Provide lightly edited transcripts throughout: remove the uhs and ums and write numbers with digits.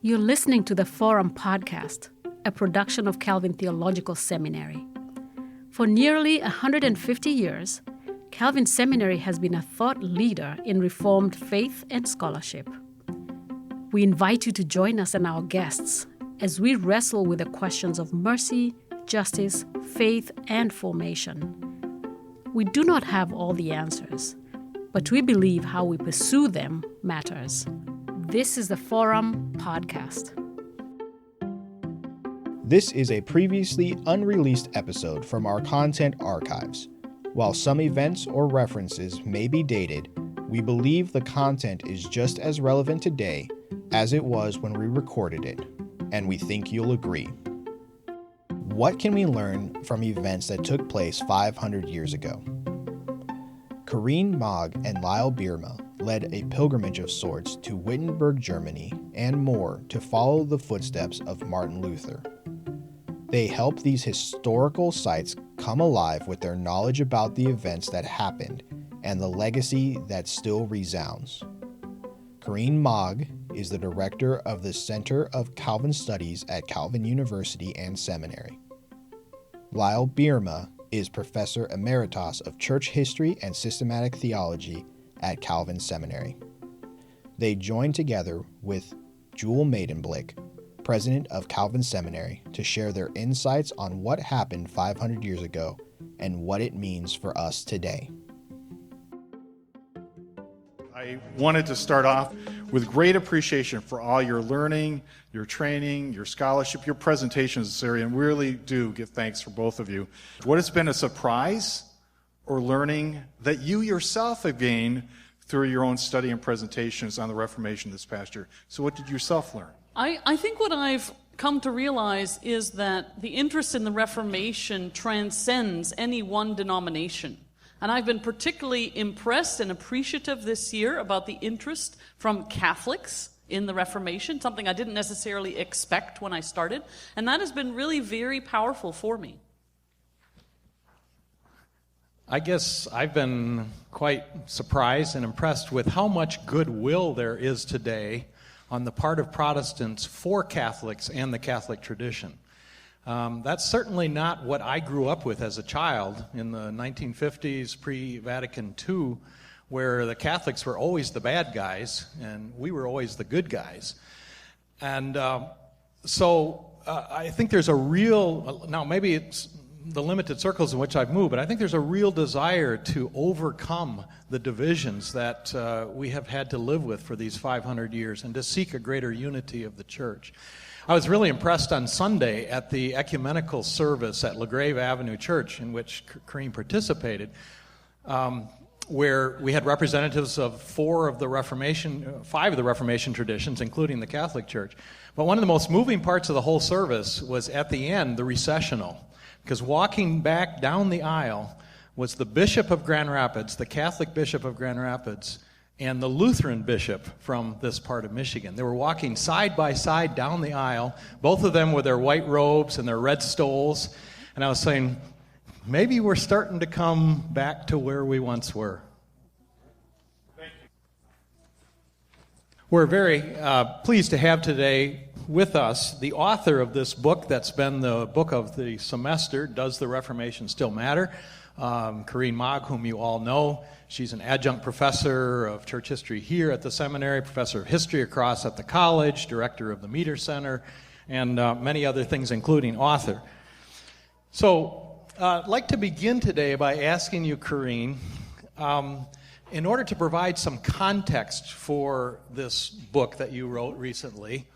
You're listening to the Forum Podcast, a production of Calvin Theological Seminary. For nearly 150 years, Calvin Seminary has been a thought leader in Reformed faith and scholarship. We invite you to join us and our guests as we wrestle with the questions of mercy, justice, faith, and formation. We do not have all the answers, but we believe how we pursue them matters. This is the Forum Podcast. This is a previously unreleased episode from our content archives. While some events or references may be dated, we believe the content is just as relevant today as it was when we recorded it, and we think you'll agree. What can we learn from events that took place 500 years ago? Karin Maag and Lyle Bierma led a pilgrimage of sorts to Wittenberg, Germany, and more to follow the footsteps of Martin Luther. They helped these historical sites come alive with their knowledge about the events that happened and the legacy that still resounds. Karin Maag is the director of the Center of Calvin Studies at Calvin University and Seminary. Lyle Bierma is professor emeritus of church history and systematic theology at Calvin Seminary. They joined together with Jul Medenblik, president of Calvin Seminary, to share their insights on what happened 500 years ago and what it means for us today. I wanted to start off with great appreciation for all your learning, your training, your scholarship, your presentations in this area, and really do give thanks for both of you. What has been a surprise or learning that you yourself have gained through your own study and presentations on the Reformation this past year? So what did you yourself learn? I think what I've come to realize is that the interest in the Reformation transcends any one denomination. And I've been particularly impressed and appreciative this year about the interest from Catholics in the Reformation, something I didn't necessarily expect when I started. And that has been really very powerful for me. I guess I've been quite surprised and impressed with how much goodwill there is today on the part of Protestants for Catholics and the Catholic tradition. That's certainly not what I grew up with as a child in the 1950s, pre-Vatican II, where the Catholics were always the bad guys and we were always the good guys. And so I think there's a real, now maybe it's the limited circles in which I've moved, but I think there's a real desire to overcome the divisions that we have had to live with for these 500 years and to seek a greater unity of the church. I was really impressed on Sunday at the ecumenical service at LaGrave Avenue Church, in which Karin participated, where we had representatives of five of the Reformation traditions, including the Catholic Church. But one of the most moving parts of the whole service was at the end, the recessional. Because walking back down the aisle was the Bishop of Grand Rapids, the Catholic Bishop of Grand Rapids, and the Lutheran bishop from this part of Michigan. They were walking side by side down the aisle, both of them with their white robes and their red stoles. And I was saying, maybe we're starting to come back to where we once were. Thank you. We're very pleased to have today with us the author of this book that's been the book of the semester, Does the Reformation Still Matter? Karin Maag, whom you all know. She's an adjunct professor of church history here at the seminary, professor of history across at the college, director of the Meter Center, and many other things, including author. So I'd like to begin today by asking you, Karin, in order to provide some context for this book that you wrote recently,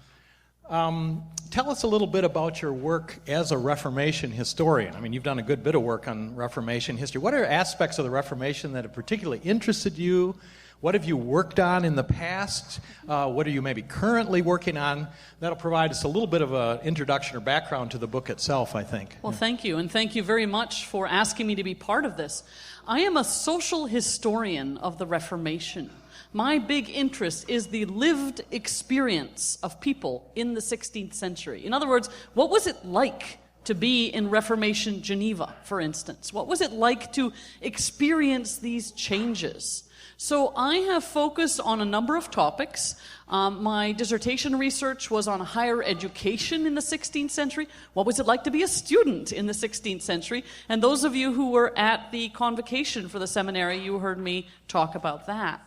tell us a little bit about your work as a Reformation historian. I mean, you've done a good bit of work on Reformation history. What are aspects of the Reformation that have particularly interested you? What have you worked on in the past? What are you maybe currently working on? That'll provide us a little bit of an introduction or background to the book itself, I think. Well, thank you, and thank you very much for asking me to be part of this. I am a social historian of the Reformation. My big interest is the lived experience of people in the 16th century. In other words, what was it like to be in Reformation Geneva, for instance? What was it like to experience these changes? So I have focused on a number of topics. My dissertation research was on higher education in the 16th century. What was it like to be a student in the 16th century? And those of you who were at the convocation for the seminary, you heard me talk about that.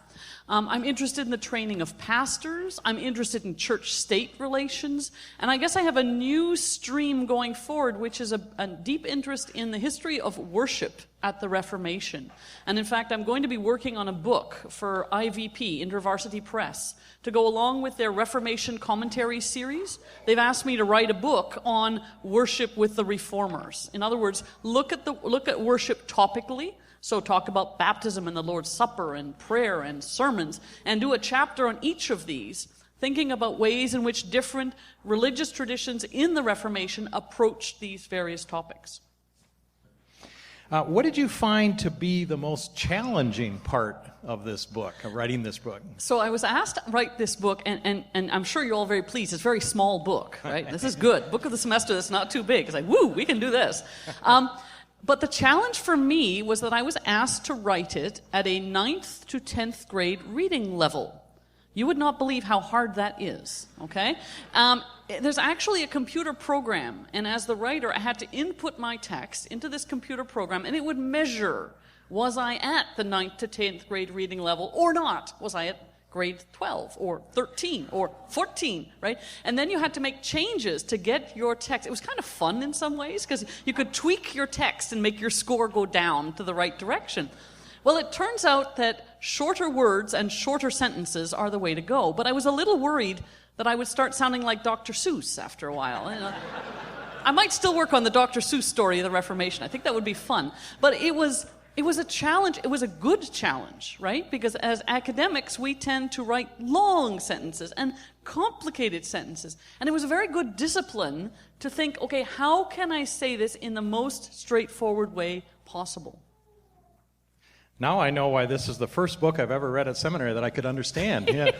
I'm interested in the training of pastors. I'm interested in church-state relations. And I guess I have a new stream going forward, which is a deep interest in the history of worship at the Reformation. And in fact, I'm going to be working on a book for IVP, InterVarsity Press, to go along with their Reformation commentary series. They've asked me to write a book on worship with the Reformers. In other words, look at worship topically. So talk about baptism and the Lord's Supper and prayer and sermons, and do a chapter on each of these, thinking about ways in which different religious traditions in the Reformation approached these various topics. What did you find to be the most challenging part of this book, of writing this book? So I was asked to write this book, and I'm sure you're all very pleased. It's a very small book, right? This is good. Book of the semester that's not too big. It's like, woo, we can do this. But the challenge for me was that I was asked to write it at a 9th to 10th grade reading level. You would not believe how hard that is, okay? There's actually a computer program, and as the writer, I had to input my text into this computer program, and it would measure, was I at the 9th to 10th grade reading level or not? Was I at grade 12 or 13 or 14, right? And then you had to make changes to get your text. It was kind of fun in some ways because you could tweak your text and make your score go down to the right direction. Well, it turns out that shorter words and shorter sentences are the way to go, but I was a little worried that I would start sounding like Dr. Seuss after a while. You know? I might still work on the Dr. Seuss story of the Reformation. I think that would be fun. But it was a challenge. It was a good challenge, right? Because as academics, we tend to write long sentences and complicated sentences. And it was a very good discipline to think, okay, how can I say this in the most straightforward way possible? Now I know why this is the first book I've ever read at seminary that I could understand. Yeah.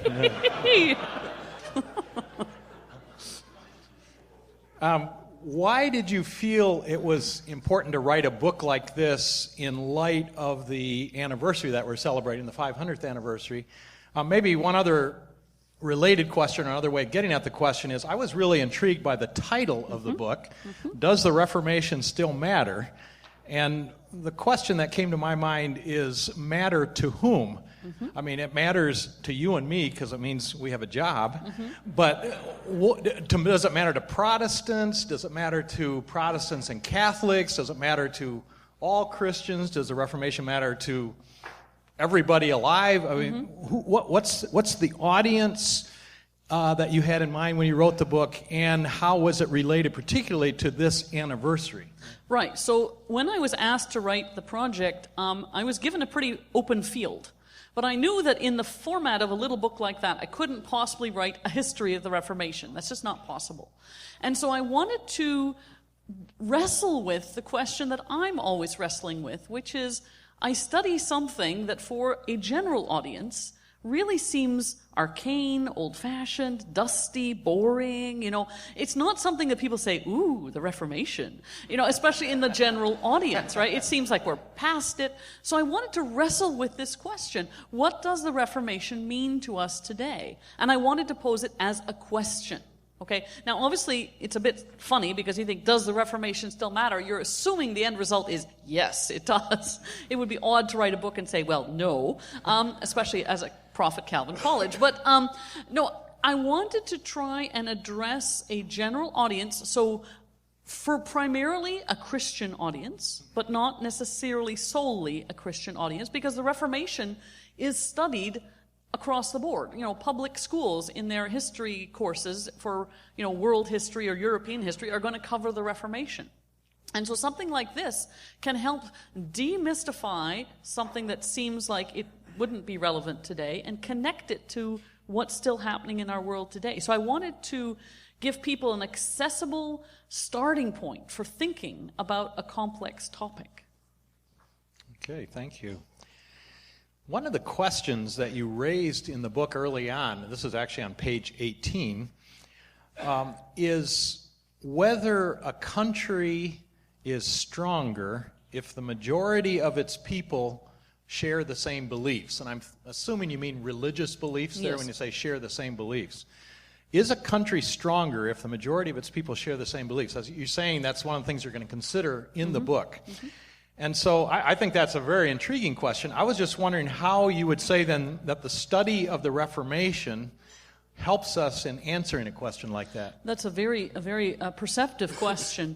Why did you feel it was important to write a book like this in light of the anniversary that we're celebrating, the 500th anniversary? Maybe one other related question, or another way of getting at the question is, I was really intrigued by the title of the book, Does the Reformation Still Matter? And the question that came to my mind is, matter to whom? I mean, it matters to you and me because it means we have a job, but does it matter to Protestants? Does it matter to Protestants and Catholics? Does it matter to all Christians? Does the Reformation matter to everybody alive? I mean, what's the audience that you had in mind when you wrote the book, and how was it related particularly to this anniversary? Right. So when I was asked to write the project, I was given a pretty open field. But I knew that in the format of a little book like that, I couldn't possibly write a history of the Reformation. That's just not possible. And so I wanted to wrestle with the question that I'm always wrestling with, which is, I study something that for a general audience really seems arcane, old-fashioned, dusty, boring, It's not something that people say, ooh, the Reformation, especially in the general audience, right? It seems like we're past it. So I wanted to wrestle with this question. What does the Reformation mean to us today? And I wanted to pose it as a question. Okay, now obviously it's a bit funny because you think, does the Reformation still matter? You're assuming the end result is, yes, it does. It would be odd to write a book and say, well, no, especially as a prof at Calvin College. But no, I wanted to try and address a general audience, so for primarily a Christian audience, but not necessarily solely a Christian audience, because the Reformation is studied across the board. Public schools in their history courses for, world history or European history are going to cover the Reformation. And so something like this can help demystify something that seems like it wouldn't be relevant today and connect it to what's still happening in our world today. So I wanted to give people an accessible starting point for thinking about a complex topic. Okay, thank you. One of the questions that you raised in the book early on, this is actually on page 18, is whether a country is stronger if the majority of its people share the same beliefs. And I'm assuming you mean religious beliefs there when you say share the same beliefs. Is a country stronger if the majority of its people share the same beliefs? As you're saying, that's one of the things you're going to consider in the book. And so I think that's a very intriguing question. I was just wondering how you would say then that the study of the Reformation helps us in answering a question like that. That's a very perceptive question.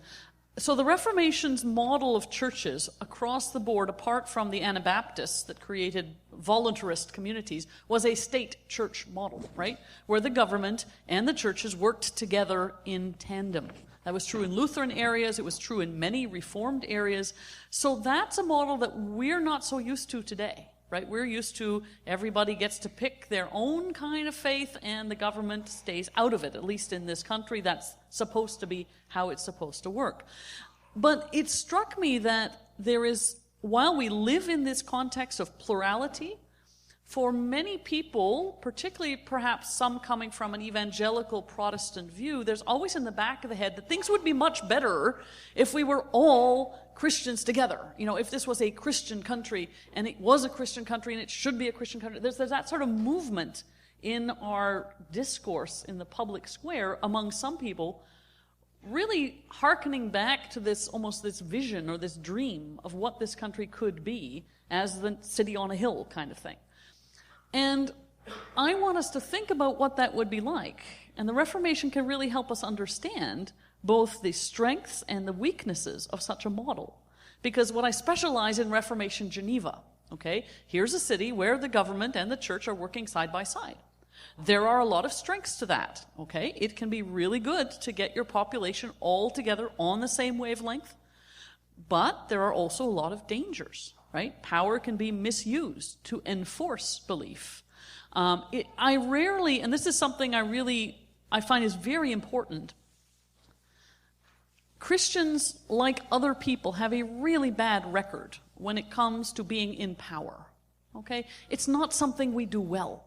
So the Reformation's model of churches across the board, apart from the Anabaptists that created voluntarist communities, was a state church model, right? Where the government and the churches worked together in tandem. That was true in Lutheran areas. It was true in many Reformed areas. So that's a model that we're not so used to today, right? We're used to everybody gets to pick their own kind of faith and the government stays out of it. At least in this country, that's supposed to be how it's supposed to work. But it struck me that there is, while we live in this context of plurality, for many people, particularly perhaps some coming from an evangelical Protestant view, there's always in the back of the head that things would be much better if we were all Christians together. You know, if this was a Christian country, and it was a Christian country, and it should be a Christian country. There's that sort of movement in our discourse in the public square among some people, really hearkening back to this, almost this vision or this dream of what this country could be as the city on a hill kind of thing. And I want us to think about what that would be like. And the Reformation can really help us understand both the strengths and the weaknesses of such a model. Because what I specialize in Reformation Geneva, okay, here's a city where the government and the church are working side by side. There are a lot of strengths to that, okay? It can be really good to get your population all together on the same wavelength, but there are also a lot of dangers, right? Power can be misused to enforce belief. I rarely, and this is something I find is very important, Christians, like other people, have a really bad record when it comes to being in power, okay? It's not something we do well.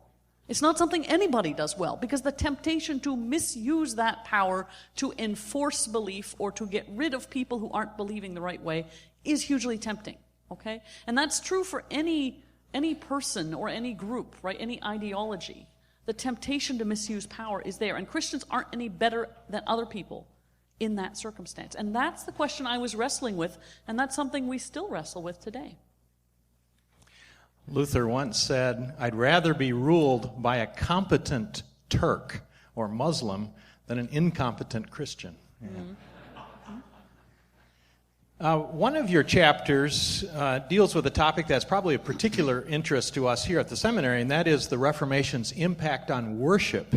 It's not something anybody does well, because the temptation to misuse that power to enforce belief or to get rid of people who aren't believing the right way is hugely tempting, okay? And that's true for any person or any group, right? Any ideology. The temptation to misuse power is there, and Christians aren't any better than other people in that circumstance. And that's the question I was wrestling with, and that's something we still wrestle with today. Luther once said, "I'd rather be ruled by a competent Turk or Muslim than an incompetent Christian." Yeah. One of your chapters deals with a topic that's probably of particular interest to us here at the seminary, and that is the Reformation's impact on worship.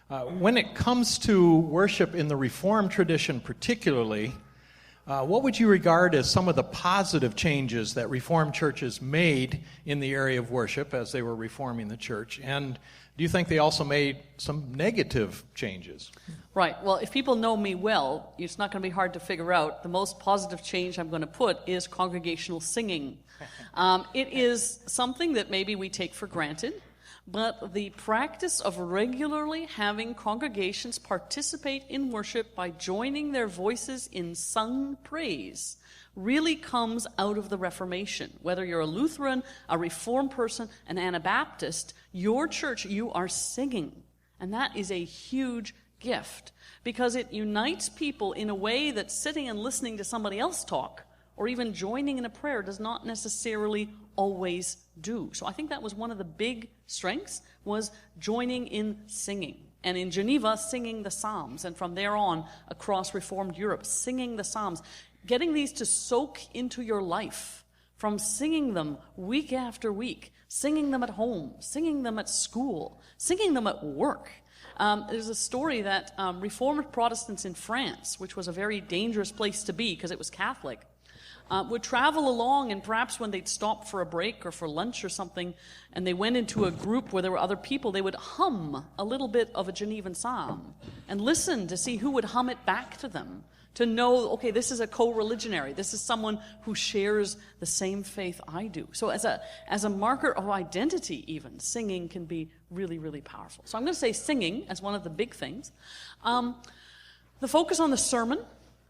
When it comes to worship in the Reformed tradition particularly, what would you regard as some of the positive changes that Reformed churches made in the area of worship as they were reforming the church? And do you think they also made some negative changes? Right. Well, if people know me well, it's not going to be hard to figure out. The most positive change I'm going to put is congregational singing. It is something that maybe we take for granted, but the practice of regularly having congregations participate in worship by joining their voices in sung praise really comes out of the Reformation. Whether you're a Lutheran, a Reformed person, an Anabaptist, your church, you are singing. And that is a huge gift because it unites people in a way that sitting and listening to somebody else talk or even joining in a prayer does not necessarily always do. So I think that was one of the big strengths, was joining in singing. And in Geneva, singing the Psalms. And from there on, across Reformed Europe, singing the Psalms. Getting these to soak into your life. From singing them week after week. Singing them at home. Singing them at school. Singing them at work. There's a story that Reformed Protestants in France, which was a very dangerous place to be because it was Catholic, would travel along, and perhaps when they'd stop for a break or for lunch or something, and they went into a group where there were other people, they would hum a little bit of a Genevan psalm and listen to see who would hum it back to them, to know, okay, this is a co-religionary. This is someone who shares the same faith I do. So as a marker of identity even, singing can be really, really powerful. So I'm going to say singing as one of the big things. The focus on the sermon,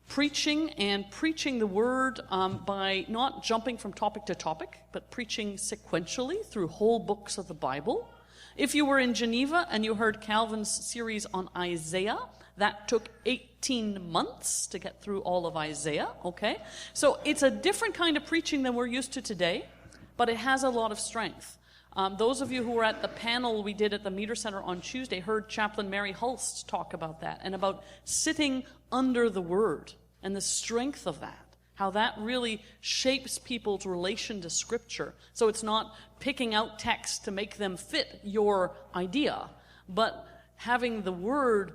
preaching the word by not jumping from topic to topic, but preaching sequentially through whole books of the Bible. If you were in Geneva and you heard Calvin's series on Isaiah, that took 18 months to get through all of Isaiah, okay? So it's a different kind of preaching than we're used to today, but it has a lot of strength. Those of you who were at the panel we did at the Meter Center on Tuesday heard Chaplain Mary Hulst talk about that and about sitting under the Word and the strength of that, how that really shapes people's relation to Scripture. So it's not picking out texts to make them fit your idea, but having the Word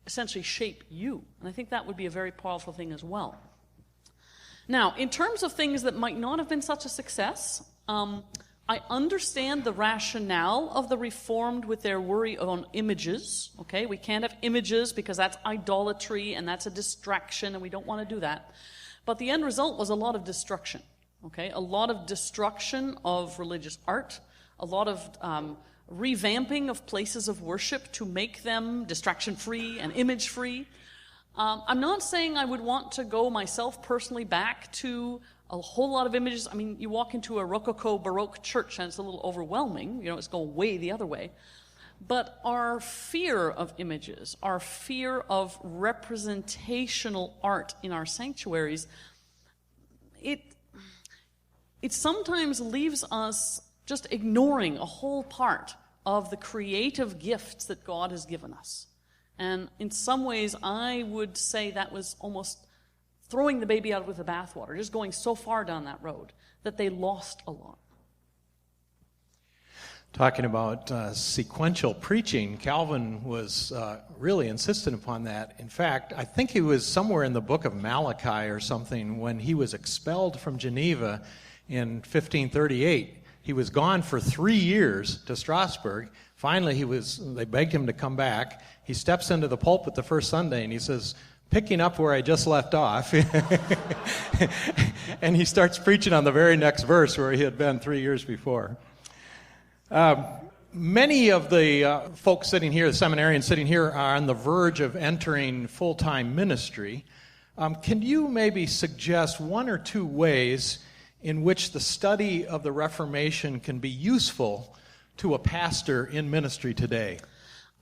essentially shape you. And I think that would be a very powerful thing as well. Now, in terms of things that might not have been such a success, I understand the rationale of the Reformed with their worry on images, okay? We can't have images because that's idolatry and that's a distraction and we don't want to do that. But the end result was a lot of destruction, okay? A lot of destruction of religious art, a lot of revamping of places of worship to make them distraction-free and image-free. I'm not saying I would want to go myself personally back to a whole lot of images. I mean, you walk into a Rococo Baroque church and it's a little overwhelming. It's going way the other way. But our fear of images, our fear of representational art in our sanctuaries, it sometimes leaves us just ignoring a whole part of the creative gifts that God has given us. And in some ways, I would say that was almost throwing the baby out with the bathwater, just going so far down that road that they lost a lot. Talking about sequential preaching, Calvin was really insistent upon that. In fact, I think he was somewhere in the book of Malachi or something when he was expelled from Geneva in 1538. He was gone for 3 years to Strasbourg. Finally, they begged him to come back. He steps into the pulpit the first Sunday and he says, picking up where I just left off, and he starts preaching on the very next verse where he had been 3 years before. Many of the folks sitting here, the seminarians sitting here, are on the verge of entering full-time ministry. Can you maybe suggest one or two ways in which the study of the Reformation can be useful to a pastor in ministry today?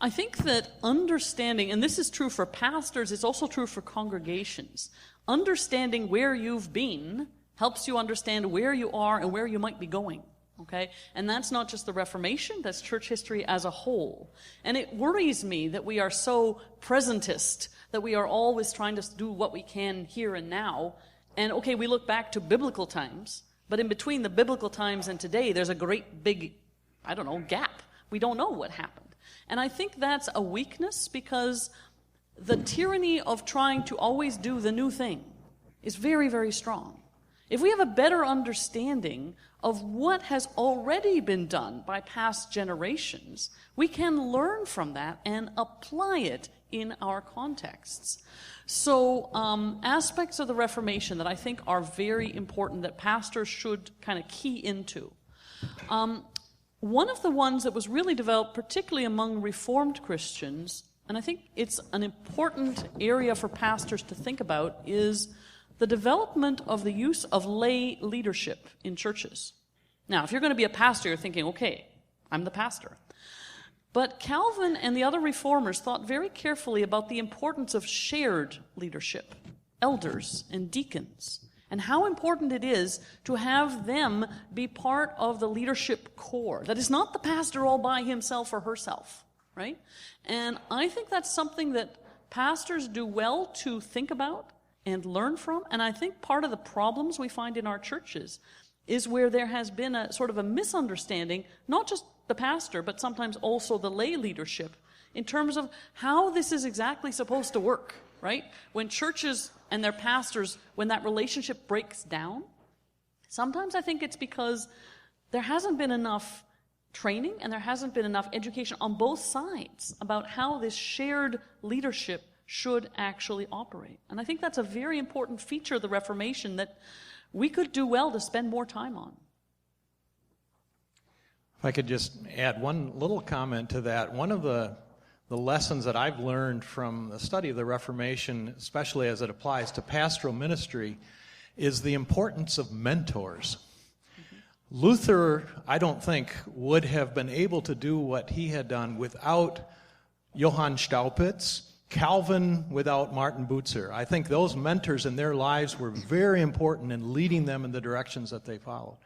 I think that understanding, and this is true for pastors, it's also true for congregations, understanding where you've been helps you understand where you are and where you might be going, okay? And that's not just the Reformation, that's church history as a whole. And it worries me that we are so presentist, that we are always trying to do what we can here and now. And okay, we look back to biblical times, but in between the biblical times and today, there's a great big, gap. We don't know what happened. And I think that's a weakness because the tyranny of trying to always do the new thing is very, very strong. If we have a better understanding of what has already been done by past generations, we can learn from that and apply it in our contexts. So aspects of the Reformation that I think are very important that pastors should kind of key into. One of the ones that was really developed, particularly among Reformed Christians, and I think it's an important area for pastors to think about, is the development of the use of lay leadership in churches. Now, if you're going to be a pastor, you're thinking, okay, I'm the pastor. But Calvin and the other reformers thought very carefully about the importance of shared leadership, elders and deacons, and how important it is to have them be part of the leadership core. That is not the pastor all by himself or herself, right? And I think that's something that pastors do well to think about and learn from. And I think part of the problems we find in our churches is where there has been a sort of a misunderstanding, not just the pastor, but sometimes also the lay leadership, in terms of how this is exactly supposed to work, right? When churches and their pastors, when that relationship breaks down, sometimes I think it's because there hasn't been enough training and there hasn't been enough education on both sides about how this shared leadership should actually operate. And I think that's a very important feature of the Reformation that we could do well to spend more time on. If I could just add one little comment to that. One of the the lessons that I've learned from the study of the Reformation, especially as it applies to pastoral ministry, is the importance of mentors. Luther, I don't think, would have been able to do what he had done without Johann Staupitz, Calvin without Martin Bucer. I think those mentors in their lives were very important in leading them in the directions that they followed.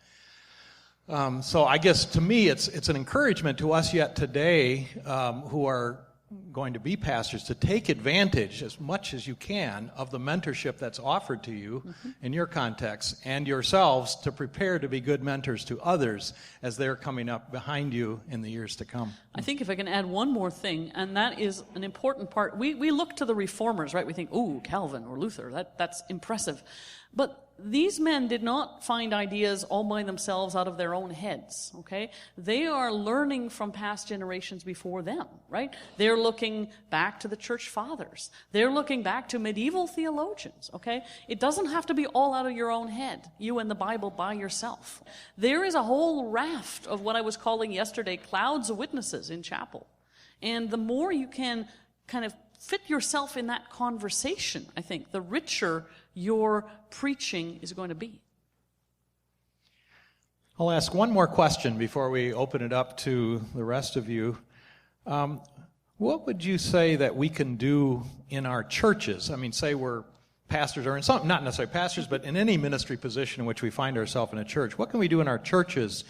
So I guess to me it's an encouragement to us yet today who are going to be pastors to take advantage as much as you can of the mentorship that's offered to you in your context, and yourselves to prepare to be good mentors to others as they're coming up behind you in the years to come. I think if I can add one more thing, and that is an important part. We look to the reformers, right? We think, ooh, Calvin or Luther, that's impressive. But these men did not find ideas all by themselves out of their own heads, okay? They are learning from past generations before them, right? They're looking back to the church fathers. They're looking back to medieval theologians, okay? It doesn't have to be all out of your own head, you and the Bible by yourself. There is a whole raft of what I was calling yesterday clouds of witnesses in chapel. And the more you can kind of fit yourself in that conversation, I think, the richer your preaching is going to be. I'll ask one more question before we open it up to the rest of you. What would you say that we can do in our churches? I mean, say we're pastors, or in some, not necessarily pastors, but in any ministry position in which we find ourselves in a church. What can we do in our churches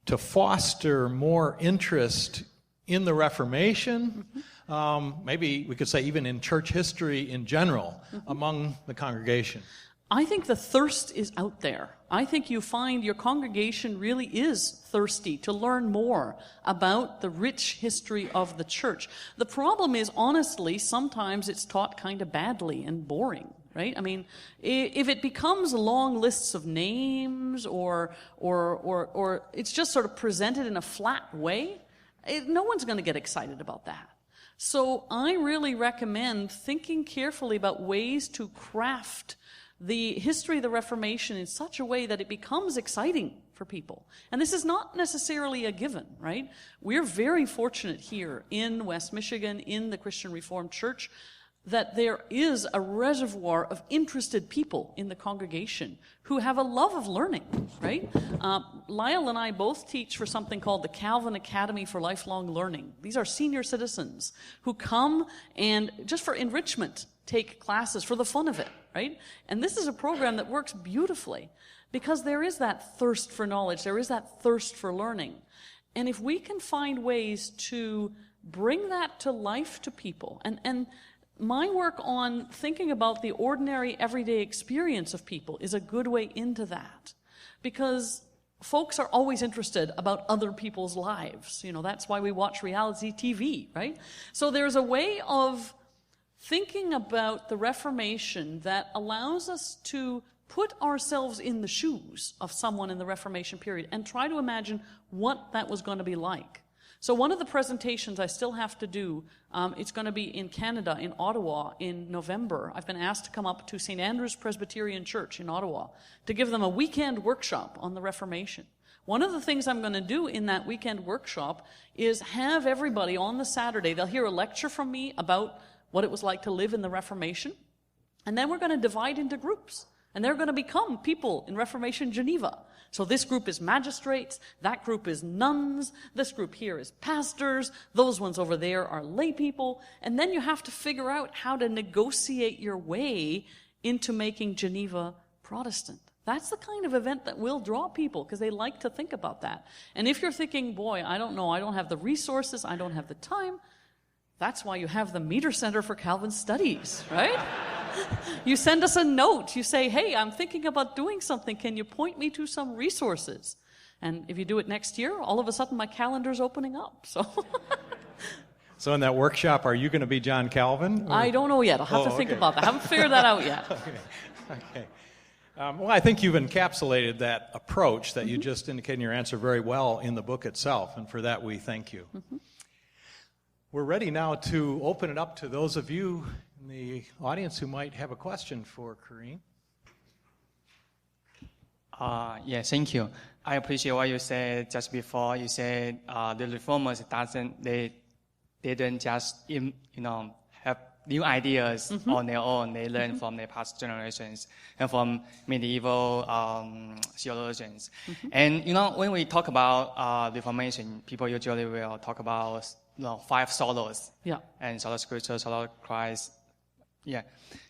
to foster more interest in the Reformation? Maybe we could say even in church history in general, among the congregation. I think the thirst is out there. I think you find your congregation really is thirsty to learn more about the rich history of the church. The problem is, honestly, sometimes it's taught kind of badly and boring, right? I mean, if it becomes long lists of names or it's just sort of presented in a flat way, no one's going to get excited about that. So I really recommend thinking carefully about ways to craft the history of the Reformation in such a way that it becomes exciting for people. And this is not necessarily a given, right? We're very fortunate here in West Michigan, in the Christian Reformed Church, that there is a reservoir of interested people in the congregation who have a love of learning, right? Lyle and I both teach for something called the Calvin Academy for Lifelong Learning. These are senior citizens who come and, just for enrichment, take classes for the fun of it, right? And this is a program that works beautifully because there is that thirst for knowledge, there is that thirst for learning. And if we can find ways to bring that to life to people, and my work on thinking about the ordinary, everyday experience of people is a good way into that. Because folks are always interested about other people's lives. You know, that's why we watch reality TV, right? So there's a way of thinking about the Reformation that allows us to put ourselves in the shoes of someone in the Reformation period and try to imagine what that was going to be like. So one of the presentations I still have to do, it's going to be in Canada, in Ottawa, in November. I've been asked to come up to St. Andrew's Presbyterian Church in Ottawa to give them a weekend workshop on the Reformation. One of the things I'm going to do in that weekend workshop is have everybody on the Saturday, they'll hear a lecture from me about what it was like to live in the Reformation, and then we're going to divide into groups. And they're going to become people in Reformation Geneva. So this group is magistrates, that group is nuns, this group here is pastors, those ones over there are lay people. And then you have to figure out how to negotiate your way into making Geneva Protestant. That's the kind of event that will draw people because they like to think about that. And if you're thinking, boy, I don't know, I don't have the resources, I don't have the time, that's why you have the Meter Center for Calvin Studies, right? You send us a note. You say, hey, I'm thinking about doing something. Can you point me to some resources? And if you do it next year, all of a sudden my calendar's opening up. So in that workshop, are you going to be John Calvin? Or? I don't know yet. I'll have to think about that. I haven't figured that out yet. Okay. Well, I think you've encapsulated that approach that you just indicated in your answer very well in the book itself. And for that, we thank you. We're ready now to open it up to those of you in the audience who might have a question for Karin. Yeah, thank you. I appreciate what you said just before. You said the reformers they didn't just have new ideas on their own. They learned from their past generations and from medieval theologians. And when we talk about Reformation, people usually will talk about 5 solas. Yeah. And sola Scriptura, sola Christ. Yeah.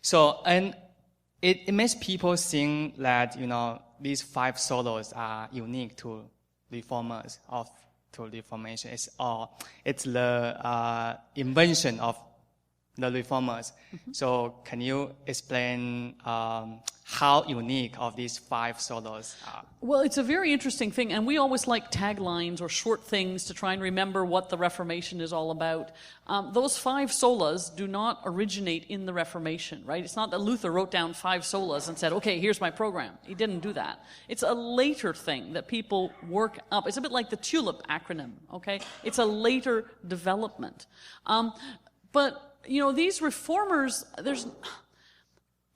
So and it makes people think that these 5 solas are unique to reformers to Reformation. It's the invention of the reformers. So can you explain how unique of these 5 solas are? Well, it's a very interesting thing, and we always like taglines or short things to try and remember what the Reformation is all about. Those 5 solas do not originate in the Reformation, right? It's not that Luther wrote down 5 solas and said, okay, here's my program. He didn't do that. It's a later thing that people work up. It's a bit like the TULIP acronym, okay? It's a later development. But these reformers,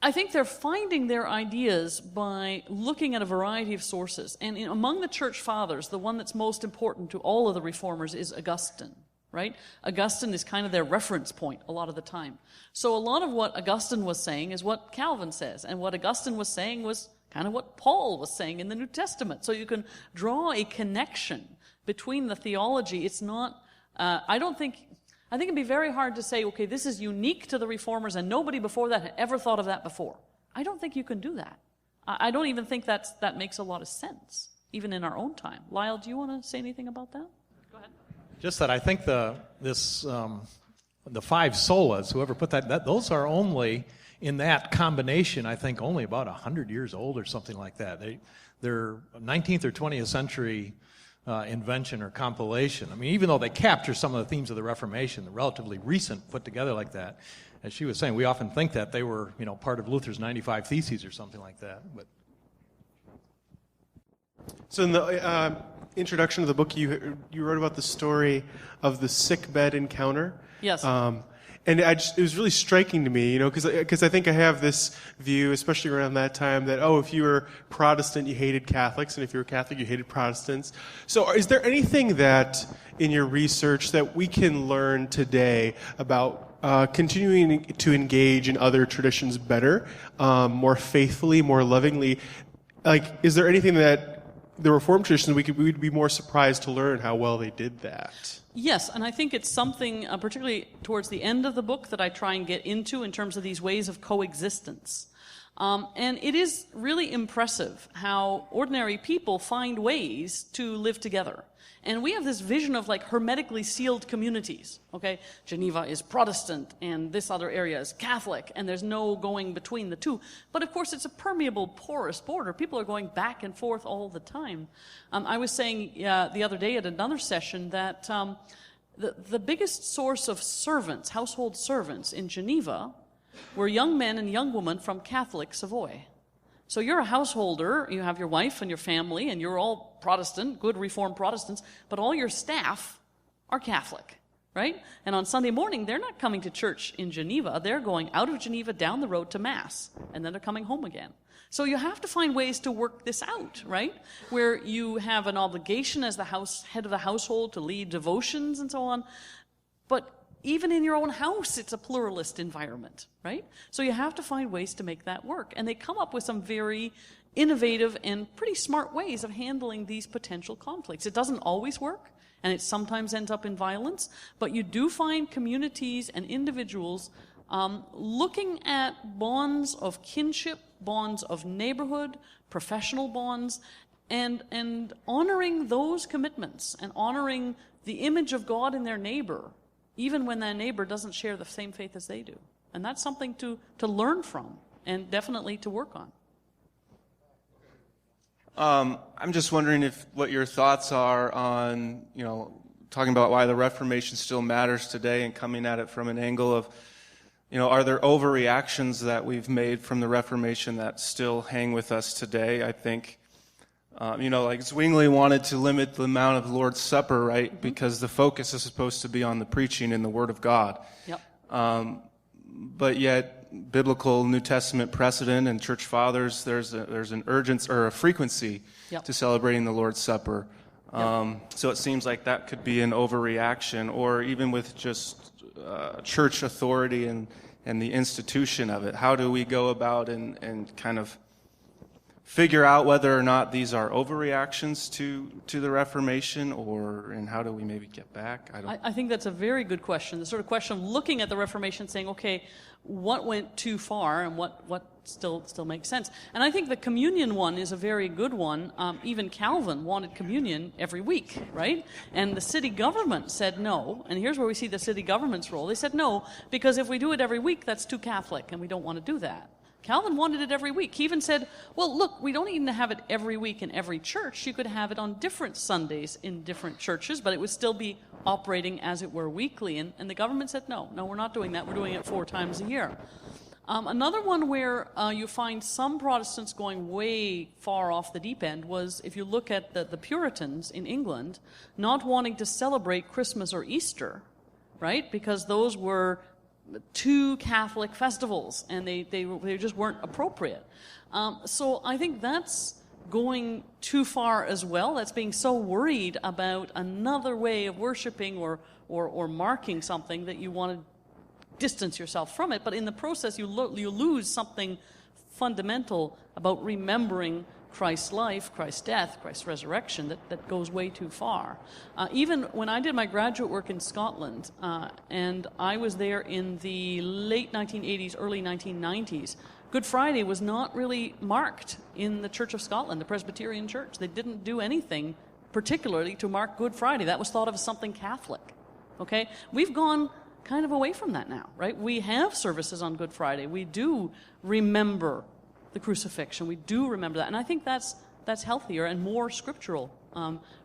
I think they're finding their ideas by looking at a variety of sources. And among the church fathers, the one that's most important to all of the reformers is Augustine, right? Augustine is kind of their reference point a lot of the time. So a lot of what Augustine was saying is what Calvin says. And what Augustine was saying was kind of what Paul was saying in the New Testament. So you can draw a connection between the theology. It's not, I think it'd be very hard to say, okay, this is unique to the reformers and nobody before that had ever thought of that before. I don't think you can do that. I don't even think that makes a lot of sense, even in our own time. Lyle, do you want to say anything about that? Go ahead. Just that I think the 5 solas, whoever put that those are only, in that combination, I think only about 100 years old or something like that. They're 19th or 20th century invention or compilation. I mean, even though they capture some of the themes of the Reformation, they're relatively recent, put together like that. As she was saying, we often think that they were, part of Luther's 95 Theses or something like that. But so in the introduction of the book, you wrote about the story of the sickbed encounter. Yes. And it was really striking to me, because I think I have this view, especially around that time, that, if you were Protestant, you hated Catholics, and if you were Catholic, you hated Protestants. So is there anything that, in your research, that we can learn today about continuing to engage in other traditions better, more faithfully, more lovingly? Like, is there anything that the Reformed traditions, we'd be more surprised to learn how well they did that? Yes, and I think it's something, particularly towards the end of the book, that I try and get into in terms of these ways of coexistence. And it is really impressive how ordinary people find ways to live together. And we have this vision of hermetically sealed communities, okay? Geneva is Protestant and this other area is Catholic, and there's no going between the two. But of course it's a permeable, porous border. People are going back and forth all the time. I was saying the other day at another session that the biggest source of servants, household servants in Geneva, were young men and young women from Catholic Savoy. So you're a householder, you have your wife and your family, and you're all Protestant, good Reformed Protestants, but all your staff are Catholic, right? And on Sunday morning, they're not coming to church in Geneva. They're going out of Geneva down the road to Mass, and then they're coming home again. So you have to find ways to work this out, right? Where you have an obligation as the head of the household to lead devotions and so on, but even in your own house, it's a pluralist environment, right? So you have to find ways to make that work. And they come up with some very innovative and pretty smart ways of handling these potential conflicts. It doesn't always work, and it sometimes ends up in violence, but you do find communities and individuals looking at bonds of kinship, bonds of neighborhood, professional bonds, and honoring those commitments and honoring the image of God in their neighbor, even when that neighbor doesn't share the same faith as they do. And that's something to learn from and definitely to work on. I'm just wondering what your thoughts are on, talking about why the Reformation still matters today and coming at it from an angle of, are there overreactions that we've made from the Reformation that still hang with us today? I think, Zwingli wanted to limit the amount of the Lord's Supper, right? Mm-hmm. Because the focus is supposed to be on the preaching and the Word of God. Yep. But yet, biblical New Testament precedent and church fathers, there's an urgency or a frequency yep. to celebrating the Lord's Supper. So it seems like that could be an overreaction, or even with just church authority and the institution of it. How do we go about and kind of figure out whether or not these are overreactions to the Reformation, and how do we maybe get back? I think that's a very good question. The sort of question of looking at the Reformation, saying, okay, what went too far and what still makes sense? And I think the communion one is a very good one. Even Calvin wanted communion every week, right? And the city government said no. And here's where we see the city government's role. They said no, because if we do it every week, that's too Catholic, and we don't want to do that. Calvin wanted it every week. He even said, well, look, we don't even have it every week in every church. You could have it on different Sundays in different churches, but it would still be operating as it were weekly. And the government said, no, we're not doing that. We're doing it 4 times a year. Another one where you find some Protestants going way far off the deep end was, if you look at the Puritans in England, not wanting to celebrate Christmas or Easter, right? Because those were 2 Catholic festivals, and they just weren't appropriate. So I think that's going too far as well. That's being so worried about another way of worshiping or marking something that you want to distance yourself from it. But in the process, you lose something fundamental about remembering Christ's life, Christ's death, Christ's resurrection, that goes way too far. Even when I did my graduate work in Scotland, and I was there in the late 1980s, early 1990s, Good Friday was not really marked in the Church of Scotland, the Presbyterian Church. They didn't do anything particularly to mark Good Friday. That was thought of as something Catholic. Okay? We've gone kind of away from that now, right? We have services on Good Friday. We do remember the crucifixion. We do remember that. And I think that's healthier and more scriptural,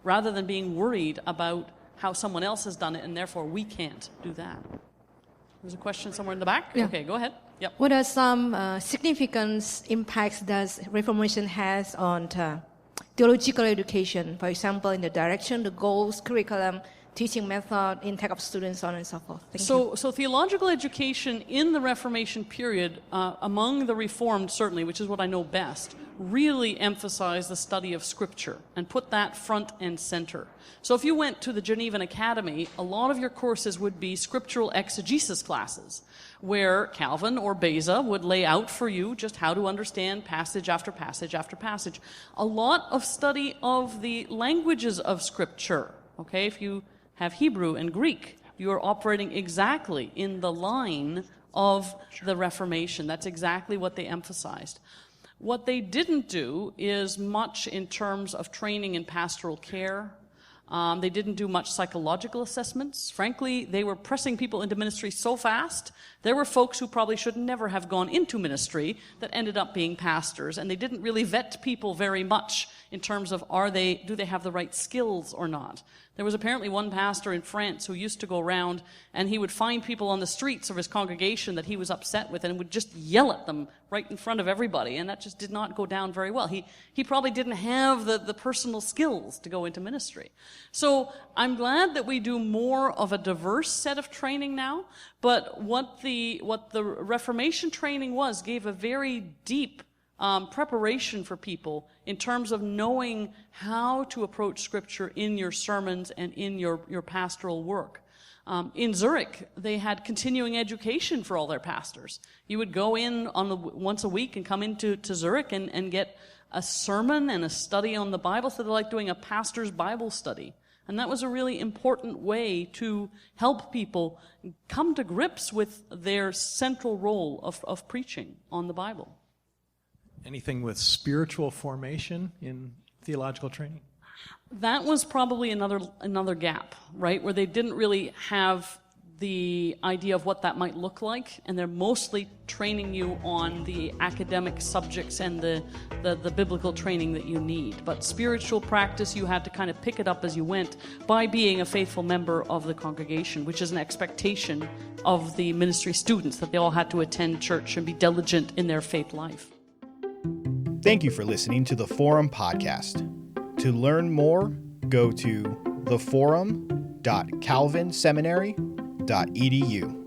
rather than being worried about how someone else has done it and therefore we can't do that. There's a question somewhere in the back? Yeah. Okay, go ahead. Yep. What are some significant impacts that Reformation has on theological education? For example, in the direction, the goals, curriculum, teaching method, intake of students, so on and so forth. Thank you. So theological education in the Reformation period, among the Reformed certainly, which is what I know best, really emphasized the study of Scripture and put that front and center. So if you went to the Genevan Academy, a lot of your courses would be scriptural exegesis classes, where Calvin or Beza would lay out for you just how to understand passage after passage after passage. A lot of study of the languages of Scripture. Okay, if you have Hebrew and Greek, you are operating exactly in the line of the Reformation. That's exactly what they emphasized. What they didn't do is much in terms of training in pastoral care. They didn't do much psychological assessments. Frankly, they were pressing people into ministry so fast. There were folks who probably should never have gone into ministry that ended up being pastors, and they didn't really vet people very much in terms of do they have the right skills or not. There was apparently one pastor in France who used to go around and he would find people on the streets of his congregation that he was upset with and would just yell at them right in front of everybody, and that just did not go down very well. He probably didn't have the personal skills to go into ministry. So I'm glad that we do more of a diverse set of training now, but what the Reformation training gave a very deep preparation for people in terms of knowing how to approach Scripture in your sermons and in your pastoral work. In Zurich, they had continuing education for all their pastors. You would go in once a week and come into Zurich and get a sermon and a study on the Bible. So they're like doing a pastor's Bible study. And that was a really important way to help people come to grips with their central role of preaching on the Bible. Anything with spiritual formation in theological training? That was probably another gap, right, where they didn't really have the idea of what that might look like, and they're mostly training you on the academic subjects and the biblical training that you need. But spiritual practice, you had to kind of pick it up as you went by being a faithful member of the congregation, which is an expectation of the ministry students, that they all had to attend church and be diligent in their faith life. Thank you for listening to the Forum Podcast. To learn more, go to theforum.calvinseminary.edu.